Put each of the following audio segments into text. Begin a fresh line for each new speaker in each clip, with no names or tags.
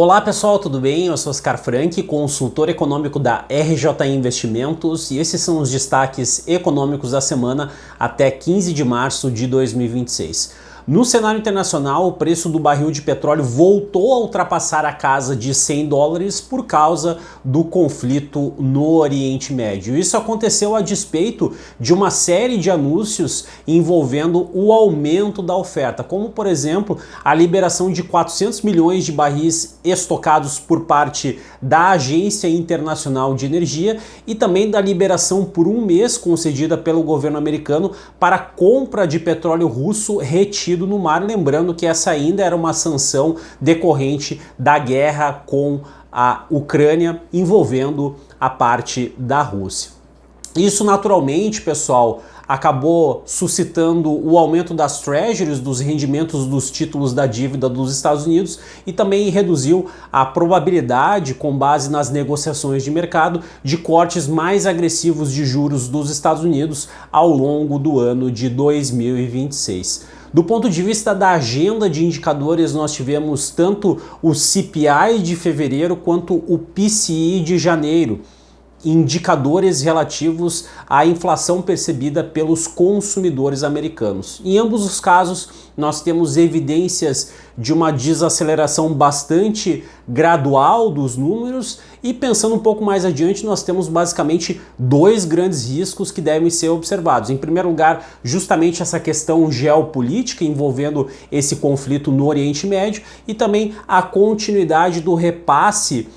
Olá pessoal, tudo bem? Eu sou Oscar Frank, consultor econômico da RJ Investimentos, e esses são os destaques econômicos da semana até 15 de março de 2026. No cenário internacional, o preço do barril de petróleo voltou a ultrapassar a casa de $100 por causa do conflito no Oriente Médio. Isso aconteceu a despeito de uma série de anúncios envolvendo o aumento da oferta, como por exemplo a liberação de 400 milhões de barris estocados por parte da Agência Internacional de Energia e também da liberação por um mês concedida pelo governo americano para a compra de petróleo russo retido no mar, lembrando que essa ainda era uma sanção decorrente da guerra com a Ucrânia envolvendo a parte da Rússia. Isso naturalmente, pessoal, acabou suscitando o aumento das treasuries, dos rendimentos dos títulos da dívida dos Estados Unidos, e também reduziu a probabilidade, com base nas negociações de mercado, de cortes mais agressivos de juros dos Estados Unidos ao longo do ano de 2026. Do ponto de vista da agenda de indicadores, nós tivemos tanto o CPI de fevereiro quanto o PCI de janeiro, indicadores relativos à inflação percebida pelos consumidores americanos. Em ambos os casos, nós temos evidências de uma desaceleração bastante gradual dos números, e pensando um pouco mais adiante, nós temos basicamente dois grandes riscos que devem ser observados. Em primeiro lugar, justamente essa questão geopolítica envolvendo esse conflito no Oriente Médio, e também a continuidade do repasse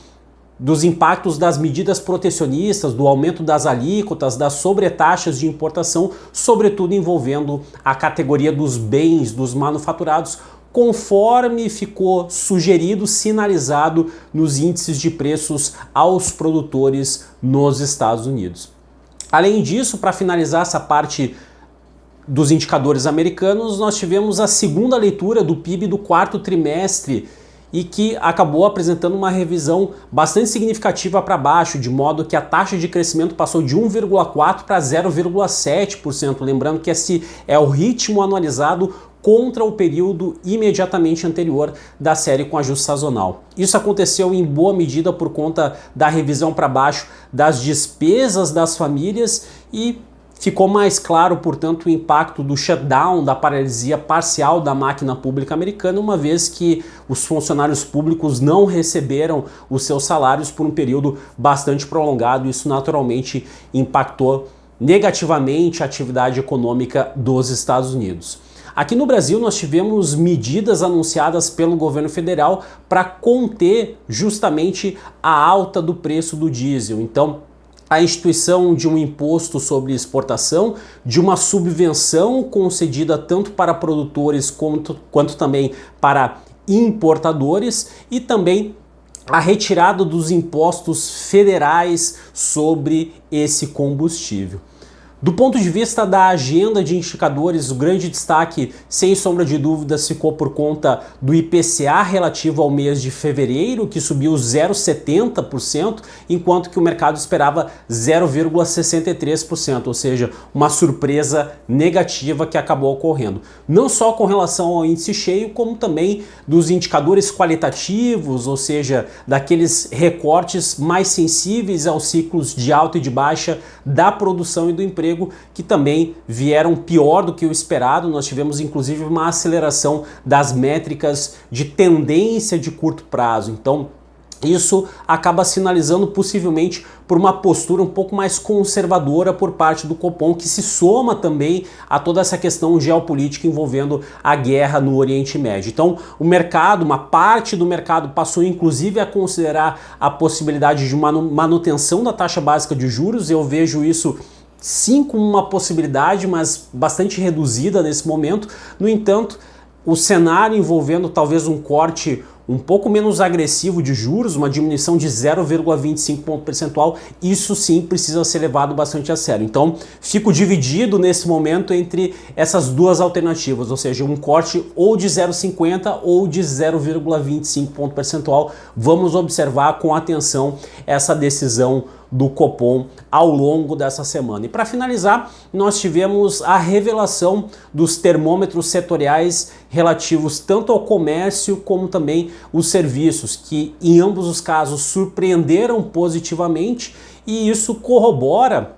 dos impactos das medidas protecionistas, do aumento das alíquotas, das sobretaxas de importação, sobretudo envolvendo a categoria dos bens, dos manufaturados, conforme ficou sugerido, sinalizado nos índices de preços aos produtores nos Estados Unidos. Além disso, para finalizar essa parte dos indicadores americanos, nós tivemos a segunda leitura do PIB do quarto trimestre, e que acabou apresentando uma revisão bastante significativa para baixo, de modo que a taxa de crescimento passou de 1,4% para 0,7%, lembrando que esse é o ritmo anualizado contra o período imediatamente anterior da série com ajuste sazonal. Isso aconteceu em boa medida por conta da revisão para baixo das despesas das famílias, e ficou mais claro, portanto, o impacto do shutdown, da paralisia parcial da máquina pública americana, uma vez que os funcionários públicos não receberam os seus salários por um período bastante prolongado. Isso naturalmente impactou negativamente a atividade econômica dos Estados Unidos. Aqui no Brasil, nós tivemos medidas anunciadas pelo governo federal para conter justamente a alta do preço do diesel. Então, a instituição de um imposto sobre exportação, de uma subvenção concedida tanto para produtores quanto também para importadores, e também a retirada dos impostos federais sobre esse combustível. Do ponto de vista da agenda de indicadores, o grande destaque, sem sombra de dúvidas, ficou por conta do IPCA relativo ao mês de fevereiro, que subiu 0,70%, enquanto que o mercado esperava 0,63%, ou seja, uma surpresa negativa que acabou ocorrendo. Não só com relação ao índice cheio, como também dos indicadores qualitativos, ou seja, daqueles recortes mais sensíveis aos ciclos de alta e de baixa da produção e do emprego, que também vieram pior do que o esperado. Nós tivemos inclusive uma aceleração das métricas de tendência de curto prazo. Então, isso acaba sinalizando possivelmente por uma postura um pouco mais conservadora por parte do Copom, que se soma também a toda essa questão geopolítica envolvendo a guerra no Oriente Médio. Então, o mercado, uma parte do mercado, passou inclusive a considerar a possibilidade de uma manutenção da taxa básica de juros. Eu vejo isso sim como uma possibilidade, mas bastante reduzida nesse momento. No entanto, o cenário envolvendo talvez um corte um pouco menos agressivo de juros, uma diminuição de 0,25 ponto percentual, isso sim precisa ser levado bastante a sério. Então, fico dividido nesse momento entre essas duas alternativas, ou seja, um corte ou de 0,50 ou de 0,25 ponto percentual. Vamos observar com atenção essa decisão do Copom ao longo dessa semana. E para finalizar, nós tivemos a revelação dos termômetros setoriais relativos tanto ao comércio como também os serviços, que em ambos os casos surpreenderam positivamente, e isso corrobora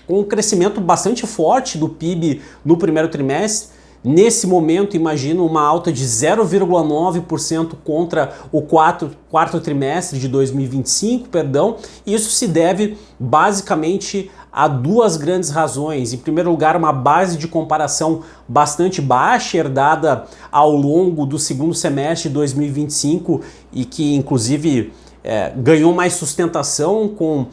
com um crescimento bastante forte do PIB no primeiro trimestre. Nesse momento, imagino uma alta de 0,9% contra o quarto trimestre de 2025, e isso se deve basicamente a duas grandes razões. Em primeiro lugar, uma base de comparação bastante baixa, herdada ao longo do segundo semestre de 2025 e que inclusive ganhou mais sustentação com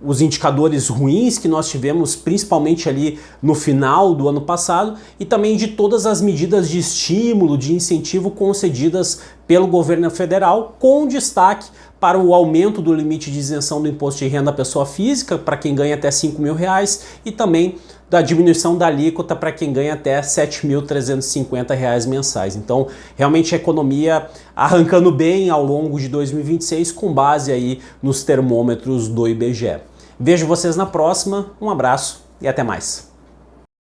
os indicadores ruins que nós tivemos, principalmente ali no final do ano passado, e também de todas as medidas de estímulo, de incentivo concedidas pelo governo federal, com destaque para o aumento do limite de isenção do imposto de renda à pessoa física, para quem ganha até R$5.000, e também da diminuição da alíquota para quem ganha até R$7.350 mensais. Então, realmente a economia arrancando bem ao longo de 2026, com base aí nos termômetros do IBGE. Vejo vocês na próxima, um abraço e até mais.